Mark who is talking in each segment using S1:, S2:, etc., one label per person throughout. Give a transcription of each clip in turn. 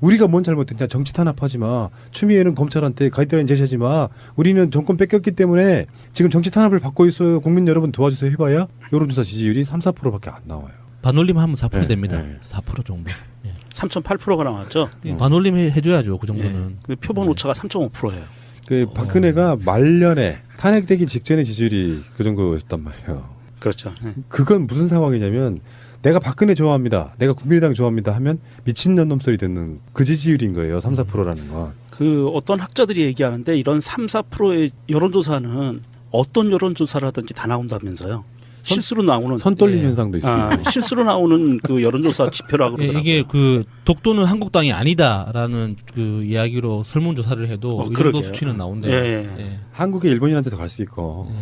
S1: 우리가 뭔 잘못했냐. 정치 탄압하지 마. 추미애는 검찰한테 가이드라인 제시하지 마. 우리는 정권 뺏겼기 때문에 지금 정치 탄압을 받고 있어요. 국민 여러분 도와주세요 해봐야 여론조사 지지율이 3, 4%밖에 안 나와요.
S2: 반올림 하면 4%
S1: 네,
S2: 됩니다.
S1: 네.
S2: 4% 정도. 예.
S3: 3.8%가 나왔죠.
S2: 반올림 해줘야죠. 그 정도는.
S3: 그 표본 오차가 3.5%예요.
S1: 그 박근혜가 말년에 탄핵되기 직전의 지지율이 그 정도였단 말이에요.
S3: 그렇죠. 네.
S1: 그건 무슨 상황이냐면 내가 박근혜 좋아합니다. 내가 국민의당 좋아합니다 하면 미친년놈 소리 듣는 그 지지율인 거예요. 3, 4%라는 건.
S3: 그 어떤 학자들이 얘기하는데 이런 3, 4%의 여론조사는 어떤 여론조사라든지 다 나온다면서요. 실수로 나오는
S1: 선떨림 현상도 있어요.
S3: 실수로 나오는 그 여론조사 지표라고 그러더라고요.
S2: 이게 그 독도는 한국당이 아니다라는 그 이야기로 설문조사를 해도 이 정도
S3: 그러게요.
S2: 수치는 나온대요.
S3: 예.
S1: 한국에 일본인한테도 갈 수 있고.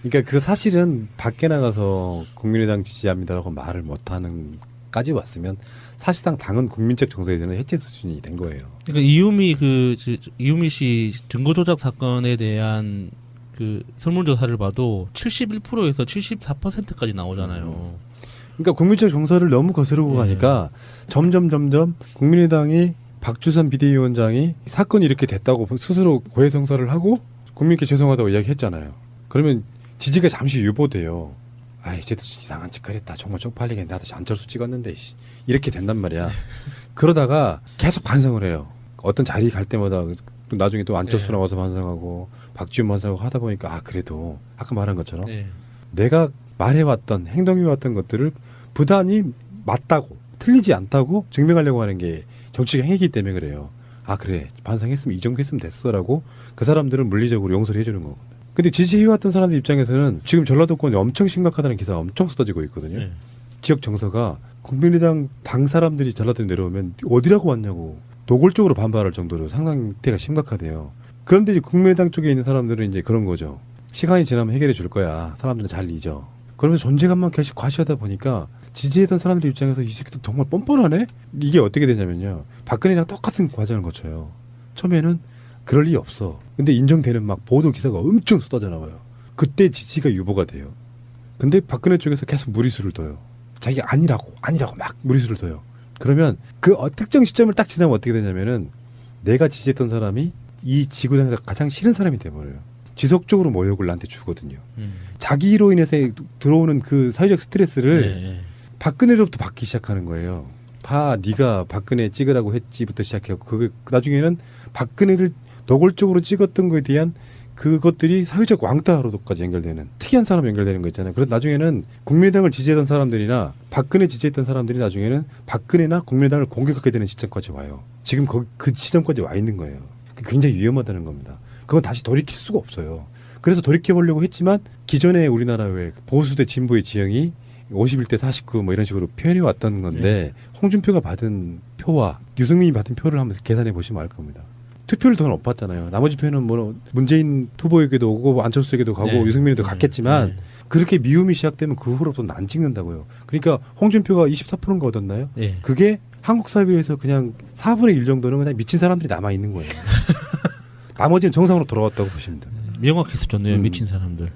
S1: 그러니까 그 사실은 밖에 나가서 국민의당 지지합니다라고 말을 못하는 까지 왔으면 사실상 당은 국민적 정서에서는 해체 수준이 된 거예요.
S2: 그러니까 이유미 씨 증거 조작 사건에 대한 그 설문조사를 봐도 71%에서 74%까지 나오잖아요.
S1: 그러니까 국민적 정서를 너무 거스르고 가니까 점점 국민의당이 박주선 비대위원장이 사건이 이렇게 됐다고 스스로 고해성사를 하고 국민께 죄송하다고 이야기했잖아요. 그러면 지지가 잠시 유보돼요. 아, 이제도 이상한 짓거리 했다. 정말 쪽팔리게 나도 안철수 찍었는데 이렇게 된단 말이야. 그러다가 계속 반성을 해요. 어떤 자리 갈 때마다 또 나중에 또 안철수 나와서 반성하고 박지원 반성하고 하다 보니까 그래도 아까 말한 것처럼 내가 말해왔던 행동해왔던 것들을 부단히 맞다고 틀리지 않다고 증명하려고 하는 게 정치적 행위이기 때문에 그래요. 그래 반성했으면 이 정도 했으면 됐어라고 그 사람들은 물리적으로 용서를 해주는 거거든. 근데 지지해왔던 사람들 입장에서는 지금 전라도권이 엄청 심각하다는 기사가 엄청 쏟아지고 있거든요. 지역 정서가 국민의당 당 사람들이 전라도에 내려오면 어디라고 왔냐고 노골적으로 반발할 정도로 상상대가 심각하대요. 그런데 이제 국민의당 쪽에 있는 사람들은 이제 그런 거죠. 시간이 지나면 해결해 줄 거야. 사람들은 잘 잊어. 그러면서 존재감만 계속 과시하다 보니까 지지했던 사람들 입장에서 이 새끼도 정말 뻔뻔하네? 이게 어떻게 되냐면요. 박근혜랑 똑같은 과정을 거쳐요. 처음에는 그럴 리 없어. 근데 인정되는 막 보도 기사가 엄청 쏟아져 나와요. 그때 지지가 유보가 돼요. 근데 박근혜 쪽에서 계속 무리수를 둬요. 자기가 아니라고 막 무리수를 둬요. 그러면 그 특정 시점을 딱 지나면 어떻게 되냐면은 내가 지지했던 사람이 이 지구상에서 가장 싫은 사람이 돼버려요. 지속적으로 모욕을 나한테 주거든요. 자기로 인해서 들어오는 그 사회적 스트레스를 박근혜로부터 받기 시작하는 거예요. 네가 박근혜 찍으라고 했지부터 시작해서 그게 나중에는 박근혜를 노골적으로 찍었던 거에 대한 그것들이 사회적 왕따로까지 연결되는 특이한 사람 연결되는 거 있잖아요. 그래서 나중에는 국민의당을 지지했던 사람들이나 박근혜 지지했던 사람들이 나중에는 박근혜나 국민의당을 공격하게 되는 시점까지 와요. 지금 그 지점까지 와 있는 거예요. 굉장히 위험하다는 겁니다. 그건 다시 돌이킬 수가 없어요. 그래서 돌이켜보려고 했지만 기존에 우리나라 왜 보수 대 진보의 지형이 51대 49 뭐 이런 식으로 표현해 왔던 건데 홍준표가 받은 표와 유승민이 받은 표를 한번 계산해 보시면 알 겁니다. 투표를 더 높았잖아요. 나머지 표는 뭐 문재인 후보에게도 오고 안철수에게도 가고 유승민에도 갔겠지만 그렇게 미움이 시작되면 그 후로부터는 안 찍는다고요. 그러니까 홍준표가 24%인가 얻었나요? 그게 한국 사회에서 그냥 4분의 1 정도는 그냥 미친 사람들이 남아 있는 거예요. 나머지는 정상으로 돌아왔다고 보시면 돼요.
S2: 명확했었네요. 미친 사람들.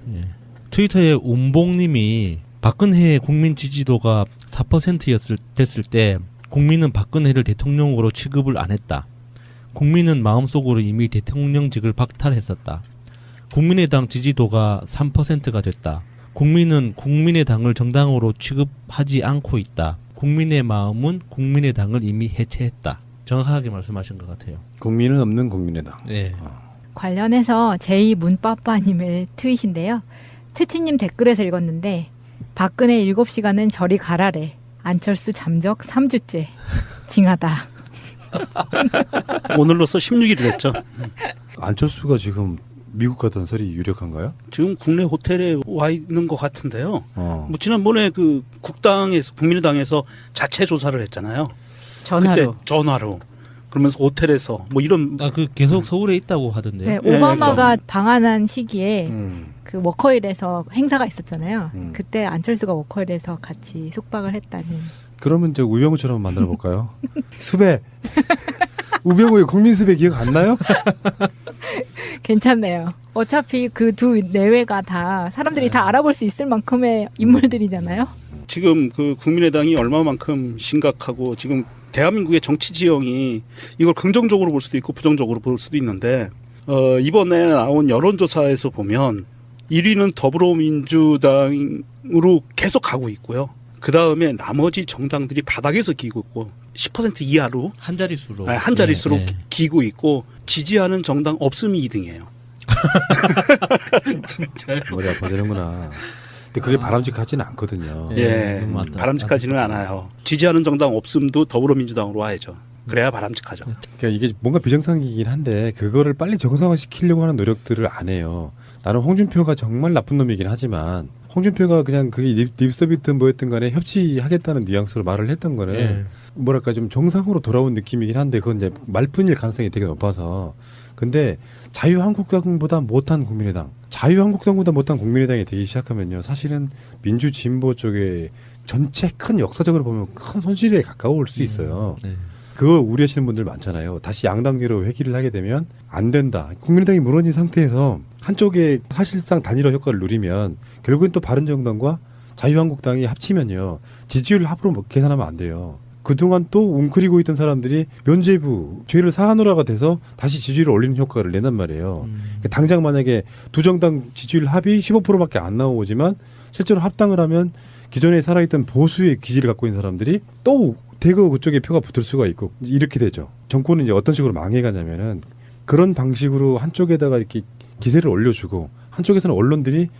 S2: 트위터에 운봉님이 박근혜의 국민 지지도가 4%됐을 때 국민은 박근혜를 대통령으로 취급을 안 했다. 국민은 마음속으로 이미 대통령직을 박탈했었다. 국민의당 지지도가 3%가 됐다. 국민은 국민의당을 정당으로 취급하지 않고 있다. 국민의 마음은 국민의당을 이미 해체했다. 정확하게 말씀하신 것 같아요.
S1: 국민은 없는 국민의당.
S4: 관련해서 제2문빠빠님의 트윗인데요. 트치님 댓글에서 읽었는데 박근혜 7시간은 저리 가라래. 안철수 잠적 3주째. 징하다.
S3: 오늘로서 16일이 됐죠.
S1: 안철수가 지금 미국 가던 설이 유력한가요?
S3: 지금 국내 호텔에 와 있는 것 같은데요. 뭐 지난번에 그 국민의당에서 자체 조사를 했잖아요.
S4: 전화로.
S3: 그때 전화로. 그러면서 호텔에서 뭐 이런
S2: 계속 서울에 있다고 하던데요.
S4: 네, 오바마가 방한한 시기에 그 워커힐에서 행사가 있었잖아요. 그때 안철수가 워커힐에서 같이 숙박을 했다는.
S1: 그러면 저 우병우처럼 만들어 볼까요? 수배. 우병우의 국민수배 기억 안 나요?
S4: 괜찮네요. 어차피 그 두 내외가 다 사람들이 다 알아볼 수 있을 만큼의 인물들이잖아요.
S3: 지금 그 국민의당이 얼마만큼 심각하고 지금 대한민국의 정치 지형이 이걸 긍정적으로 볼 수도 있고 부정적으로 볼 수도 있는데 이번에 나온 여론조사에서 보면 1위는 더불어민주당으로 계속 가고 있고요. 그 다음에 나머지 정당들이 바닥에서 기고 있고 10% 이하로
S2: 한 자릿수로
S3: 한 자릿수로
S2: 예, 예.
S3: 기고 있고 지지하는 정당 없음이 2등이에요.
S1: 머리 아파지는구나. 근데 그게 바람직하지는 않거든요.
S3: 예,
S2: 맞다.
S3: 바람직하지는 않아요. 지지하는 정당 없음도 더불어민주당으로 와야죠. 그래야 바람직하죠.
S1: 그러니까 이게 뭔가 비정상이긴 한데 그거를 빨리 정상화시키려고 하는 노력들을 안 해요. 나는 홍준표가 정말 나쁜 놈이긴 하지만 홍준표가 그냥 그게 립서비든 뭐였든 간에 협치하겠다는 뉘앙스로 말을 했던 거는
S2: 예.
S1: 뭐랄까 좀 정상으로 돌아온 느낌이긴 한데 그건 이제 말뿐일 가능성이 되게 높아서 근데 자유한국당보다 못한 국민의당 자유한국당보다 못한 국민의당이 되기 시작하면요 사실은 민주 진보 쪽에 전체 큰 역사적으로 보면 큰 손실에 가까울 수 있어요.
S2: 네.
S1: 그거 우려하시는 분들 많잖아요. 다시 양당제로 회귀를 하게 되면 안 된다. 국민의당이 무너진 상태에서 한쪽에 사실상 단일화 효과를 누리면 결국엔 또 바른정당과 자유한국당이 합치면요. 지지율 합으로 계산하면 안 돼요. 그동안 또 웅크리고 있던 사람들이 면죄부, 죄를 사하노라가 돼서 다시 지지율을 올리는 효과를 낸단 말이에요. 그러니까 당장 만약에 두 정당 지지율 합이 15%밖에 안 나오지만 실제로 합당을 하면 기존에 살아있던 보수의 기질을 갖고 있는 사람들이 또 대거 그쪽에 표가 붙을 수가 있고 이렇게 되죠. 정권은 이제 어떤 식으로 망해가냐면은 그런 방식으로 한쪽에다가 이렇게 기세를 올려주고 한쪽에서는 언론들이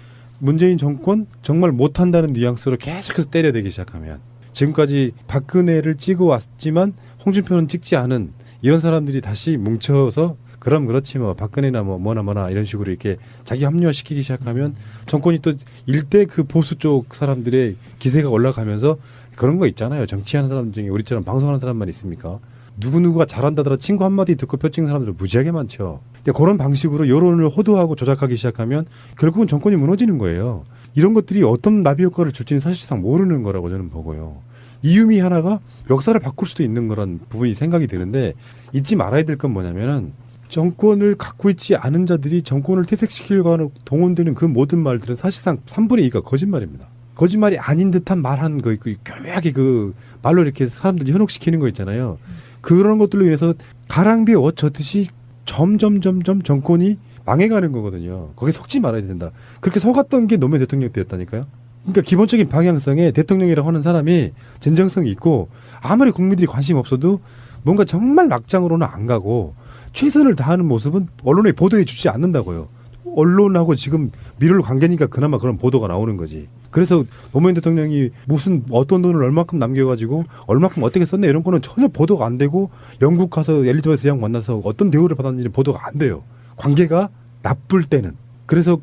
S1: 문재인 정권 정말 못한다는 뉘앙스로 계속해서 때려대기 시작하면 지금까지 박근혜를 찍어 왔지만 홍준표는 찍지 않은 이런 사람들이 다시 뭉쳐서 그럼 그렇지 뭐 박근혜나 뭐나 이런 식으로 이렇게 자기 합리화시키기 시작하면 정권이 또 일대 그 보수 쪽 사람들의 기세가 올라가면서 그런 거 있잖아요. 정치하는 사람 중에 우리처럼 방송하는 사람만 있습니까? 누구누구가 잘한다더라 친구 한마디 듣고 표 찍는 사람들 무지하게 많죠. 근데 그런 방식으로 여론을 호도하고 조작하기 시작하면 결국은 정권이 무너지는 거예요. 이런 것들이 어떤 나비 효과를 줄지는 사실상 모르는 거라고 저는 보고요. 이유미 하나가 역사를 바꿀 수도 있는 거란 부분이 생각이 드는데 잊지 말아야 될 건 뭐냐면은 정권을 갖고 있지 않은 자들이 정권을 퇴색시키려고 하는 동원되는 그 모든 말들은 사실상 3분의 2가 거짓말입니다. 거짓말이 아닌 듯한 말하는 거 있고 교묘하게 그 말로 이렇게 사람들 현혹시키는 거 있잖아요. 그런 것들로 인해서 가랑비에 옷 젖듯이 점점 정권이 망해가는 거거든요. 거기에 속지 말아야 된다. 그렇게 속았던 게 노무현 대통령 때였다니까요. 그러니까 기본적인 방향성에 대통령이라고 하는 사람이 진정성이 있고 아무리 국민들이 관심 없어도 뭔가 정말 막장으로는 안 가고 최선을 다하는 모습은 언론에 보도해 주지 않는다고요. 언론하고 지금 미룰 관계니까 그나마 그런 보도가 나오는 거지. 그래서 노무현 대통령이 무슨 어떤 돈을 얼마큼 남겨가지고 얼마큼 어떻게 썼네 이런 거는 전혀 보도가 안 되고 영국 가서 엘리자베스 여왕 만나서 어떤 대우를 받았는지 보도가 안 돼요. 관계가 나쁠 때는. 그래서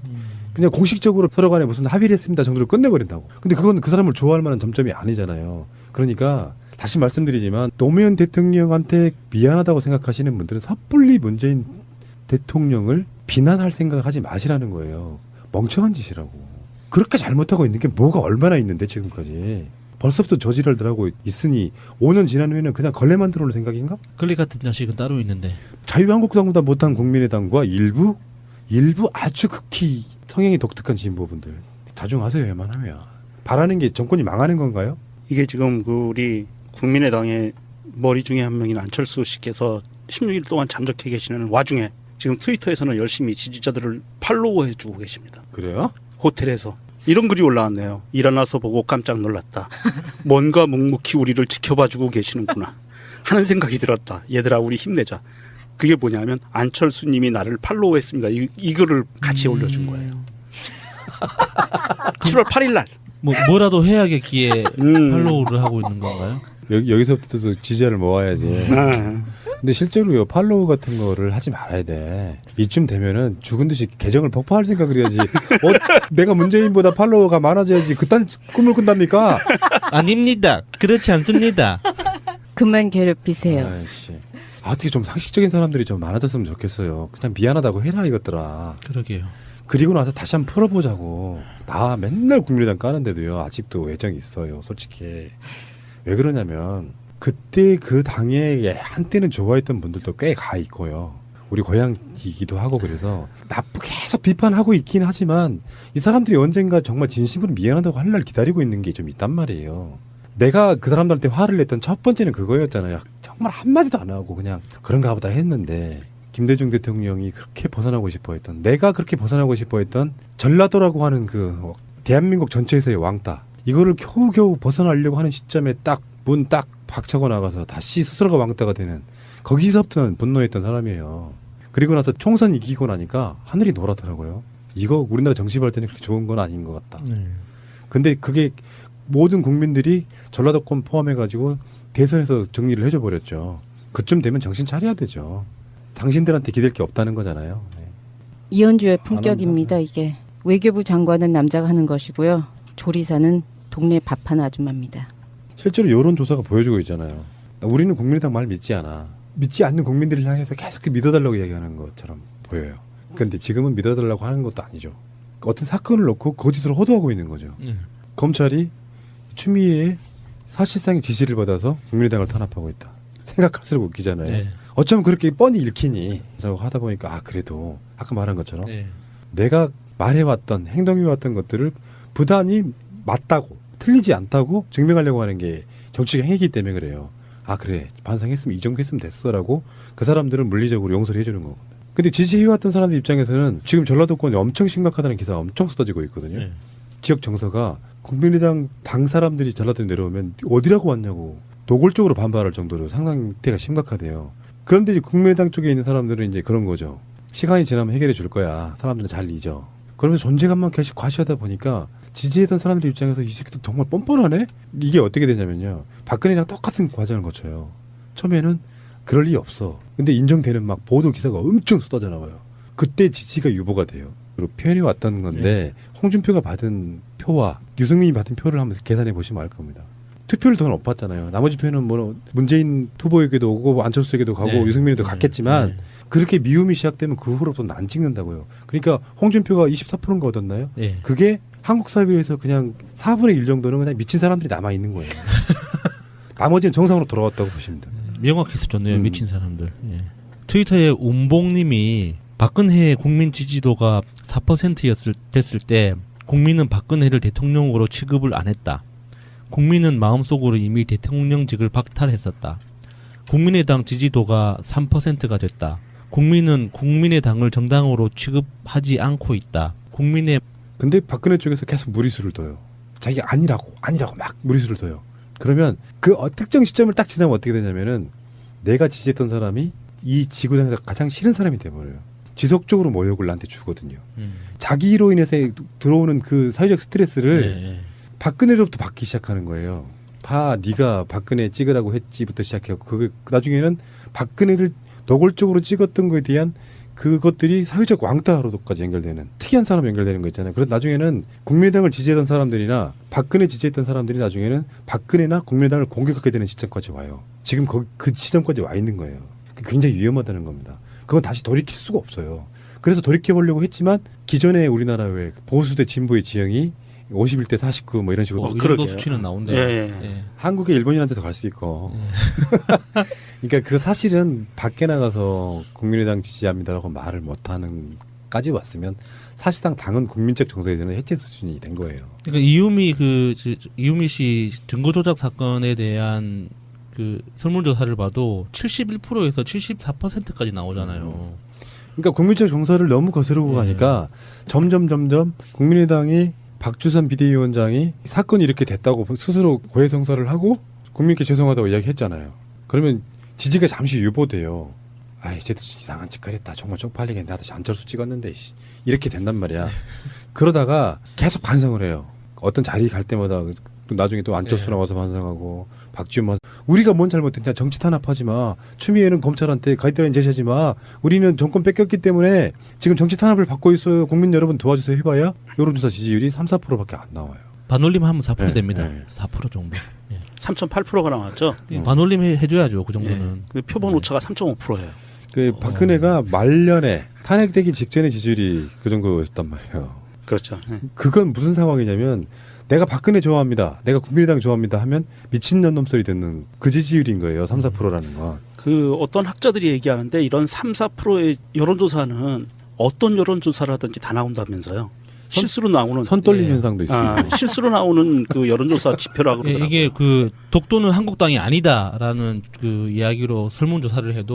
S1: 그냥 공식적으로 서로 간에 무슨 합의를 했습니다 정도로 끝내버린다고. 근데 그건 그 사람을 좋아할 만한 점점이 아니잖아요. 그러니까 다시 말씀드리지만 노무현 대통령한테 미안하다고 생각하시는 분들은 섣불리 문재인 대통령을 비난할 생각을 하지 마시라는 거예요. 멍청한 짓이라고. 그렇게 잘못하고 있는 게 뭐가 얼마나 있는데 지금까지. 벌써부터 저지랄들 하고 있으니 5년 지난 후에는 그냥 걸레만 들어올 생각인가?
S2: 클릭 같은 자식은 따로 있는데.
S1: 자유한국당보다 못한 국민의당과 일부 아주 극히 성향이 독특한 진보분들 자중하세요. 웬만하면. 바라는 게 정권이 망하는 건가요?
S3: 이게 지금 그 우리 국민의당의 머리 중에 한 명인 안철수 씨께서 16일 동안 잠적해 계시는 와중에 지금 트위터에서는 열심히 지지자들을 팔로우해 주고 계십니다.
S1: 그래요?
S3: 호텔에서 이런 글이 올라왔네요. 일어나서 보고 깜짝 놀랐다. 뭔가 묵묵히 우리를 지켜봐 주고 계시는구나 하는 생각이 들었다. 얘들아 우리 힘내자. 그게 뭐냐면 안철수님이 나를 팔로우했습니다. 이 글을 같이 올려준 거예요. 7월 8일 날.
S2: 뭐라도 해야겠기에 팔로우를 하고 있는 건가요?
S1: 여기서부터 지지자를 모아야지. 근데 실제로요 팔로우 같은 거를 하지 말아야 돼. 이쯤 되면은 죽은 듯이 계정을 폭파할 생각을 해야지. 내가 문재인보다 팔로워가 많아져야지 그딴 꿈을 꾼답니까?
S2: 아닙니다. 그렇지 않습니다.
S5: 그만 괴롭히세요.
S1: 아이씨. 어떻게 좀 상식적인 사람들이 좀 많아졌으면 좋겠어요. 그냥 미안하다고 해라 이것들아.
S2: 그러게요.
S1: 그리고 나서 다시 한번 풀어보자고. 나 맨날 국민의당 까는데도요 아직도 애정이 있어요. 솔직히. 왜 그러냐면 그때 그 당에 한때는 좋아했던 분들도 꽤 가 있고요. 우리 고향이기도 하고 그래서 계속 비판하고 있긴 하지만 이 사람들이 언젠가 정말 진심으로 미안하다고 할 날 기다리고 있는 게 좀 있단 말이에요. 내가 그 사람들한테 화를 냈던 첫 번째는 그거였잖아요. 정말 한마디도 안 하고 그냥 그런가 보다 했는데 김대중 대통령이 그렇게 벗어나고 싶어 했던, 내가 그렇게 벗어나고 싶어 했던 전라도라고 하는 그 대한민국 전체에서의 왕따, 이거를 겨우겨우 벗어나려고 하는 시점에 딱 문 딱 박차고 나가서 다시 스스로가 왕따가 되는, 거기서부터는 분노했던 사람이에요. 그리고 나서 총선 이기고 나니까 하늘이 노랗더라고요. 이거 우리나라 정치 발전이 그렇게 좋은 건 아닌 것 같다. 근데 그게 모든 국민들이 전라도권 포함해가지고 대선에서 정리를 해줘 버렸죠. 그쯤 되면 정신 차려야 되죠. 당신들한테 기댈 게 없다는 거잖아요. 네.
S5: 이현주의 품격입니다. 이게 외교부 장관은 남자가 하는 것이고요. 조리사는 동네 밥하는 아줌마입니다.
S1: 실제로 여론조사가 보여주고 있잖아요. 우리는 국민의당 말 믿지 않아. 믿지 않는 국민들을 향해서 계속 믿어달라고 얘기하는 것처럼 보여요. 그런데 지금은 믿어달라고 하는 것도 아니죠. 어떤 사건을 놓고 거짓으로 호도하고 있는 거죠. 검찰이 추미애의 사실상의 지시를 받아서 국민의당을 탄압하고 있다. 생각할수록 웃기잖아요.
S2: 네.
S1: 어쩌면 그렇게 뻔히 읽히니. 그래서 하다 보니까 그래도 아까 말한 것처럼
S2: 네.
S1: 내가 말해왔던 행동해왔던 것들을 부단히 맞다고 틀리지 않다고 증명하려고 하는 게 정치가 행위이기 때문에 그래요. 그래 반성했으면 이 정도 했으면 됐어라고 그 사람들을 물리적으로 용서를 해주는 거거든요. 근데 지지해왔던 사람들 입장에서는 지금 전라도권이 엄청 심각하다는 기사가 엄청 쏟아지고 있거든요.
S2: 네.
S1: 지역 정서가 국민의당 당 사람들이 전라도에 내려오면 어디라고 왔냐고 노골적으로 반발할 정도로 상상대가 심각하대요. 그런데 이제 국민의당 쪽에 있는 사람들은 이제 그런 거죠. 시간이 지나면 해결해 줄 거야. 사람들은 잘 잊어. 그러면서 존재감만 계속 과시하다 보니까 지지했던 사람들 입장에서 이 새끼도 정말 뻔뻔하네? 이게 어떻게 되냐면요. 박근혜랑 똑같은 과정을 거쳐요. 처음에는 그럴 리 없어. 근데 인정되는 막 보도 기사가 엄청 쏟아져 나와요. 그때 지지가 유보가 돼요. 그리고 표현이 왔던 건데 홍준표가 받은 표와 유승민이 받은 표를 한번 계산해 보시면 알 겁니다. 투표를 더 높았잖아요. 나머지 표는 뭐 문재인 후보에게도 오고 안철수에게도 가고 유승민에도 갔겠지만 그렇게 미움이 시작되면 그 후로부터는 안 찍는다고요. 그러니까 홍준표가 24%인가 얻었나요?
S2: 네.
S1: 그게 한국 사회에서 그냥 4분의 1 정도는 그냥 미친 사람들이 남아 있는 거예요. 나머지는 정상으로 돌아왔다고 보시면 돼요.
S2: 명확해서 좋네요. 미친 사람들. 예. 트위터에 운봉님이 박근혜의 국민 지지도가 4%됐을 때 국민은 박근혜를 대통령으로 취급을 안 했다. 국민은 마음속으로 이미 대통령직을 박탈했었다. 국민의당 지지도가 3%가 됐다. 국민은 국민의당을 정당으로 취급하지 않고 있다. 국민의
S1: 근데 박근혜 쪽에서 계속 무리수를 둬요. 자기가 아니라고 막 무리수를 둬요. 그러면 그 특정 시점을 딱 지나면 어떻게 되냐면은 내가 지지했던 사람이 이 지구상에서 가장 싫은 사람이 돼버려요. 지속적으로 모욕을 나한테 주거든요. 자기로 인해서 들어오는 그 사회적 스트레스를 박근혜로부터 받기 시작하는 거예요. 네가 박근혜 찍으라고 했지부터 시작해요. 그 나중에는 박근혜를 노골적으로 찍었던 거에 대한 그것들이 사회적 왕따로까지 연결되는 특이한 사람 연결되는 거 있잖아요. 그래서 나중에는 국민의당을 지지했던 사람들이나 박근혜 지지했던 사람들이 나중에는 박근혜나 국민의당을 공격하게 되는 시점까지 와요. 지금 그 시점까지 와 있는 거예요. 굉장히 위험하다는 겁니다. 그건 다시 돌이킬 수가 없어요. 그래서 돌이켜보려고 했지만 기존에 우리나라 왜 보수 대 진보의 지형이 51대 49 뭐 이런 식으로
S2: 이 정도 수치는 나온대요.
S3: 예.
S1: 한국에 일본인한테도 갈 수 있고 그러니까 그 사실은 밖에 나가서 국민의당 지지합니다라고 말을 못하는 까지 왔으면 사실상 당은 국민적 정서에서는 해체 수준이 된 거예요.
S2: 그러니까 이유미 씨 증거 조작 사건에 대한 그 설문조사를 봐도 71%에서 74%까지 나오잖아요.
S1: 그러니까 국민적 정서를 너무 거스르고 가니까 점점 국민의당이 박주선 비대위원장이 사건이 이렇게 됐다고 스스로 고해성사를 하고 국민께 죄송하다고 이야기했잖아요. 그러면 지지가 잠시 유보돼요. 쟤도 이상한 짓 그랬다. 정말 쪽팔리겠네. 나도 안철수 찍었는데 이렇게 된단 말이야. 그러다가 계속 반성을 해요. 어떤 자리 갈 때마다 나중에 또 안철수 나와서 반성하고 박지원 우리가 뭔 잘못했냐. 정치 탄압하지 마. 추미애는 검찰한테 가이드라인 제시하지 마. 우리는 정권 뺏겼기 때문에 지금 정치 탄압을 받고 있어요. 국민 여러분 도와주세요 해봐야 여론조사 지지율이 3-4%밖에 안 나와요.
S2: 반올림 하면 4% 됩니다.
S1: 네.
S2: 4% 정도.
S3: 3.8%가 나왔죠.
S2: 반올림 해줘야죠. 그 정도는.
S3: 그 표본 오차가 3.5%예요.
S1: 그 박근혜가 말년에 탄핵되기 직전의 지지율이 그 정도였단 말이에요.
S3: 그렇죠.
S1: 그건 무슨 상황이냐면 내가 박근혜 좋아합니다. 내가 국민의당 좋아합니다 하면 미친년놈 소리 듣는 그 지지율인 거예요. 3-4%라는 건.
S3: 그 어떤 학자들이 얘기하는데 이런 3-4%의 여론조사는 어떤 여론조사라든지 다 나온다면서요. 실수로 나오는
S1: 선떨림
S2: 예.
S1: 현상도 있습니다.
S3: 실수로 나오는 그 여론조사 지표라고 그러더라고요.
S2: 이게 그 독도는 한국 땅이 아니다라는 그 이야기로 설문조사를 해도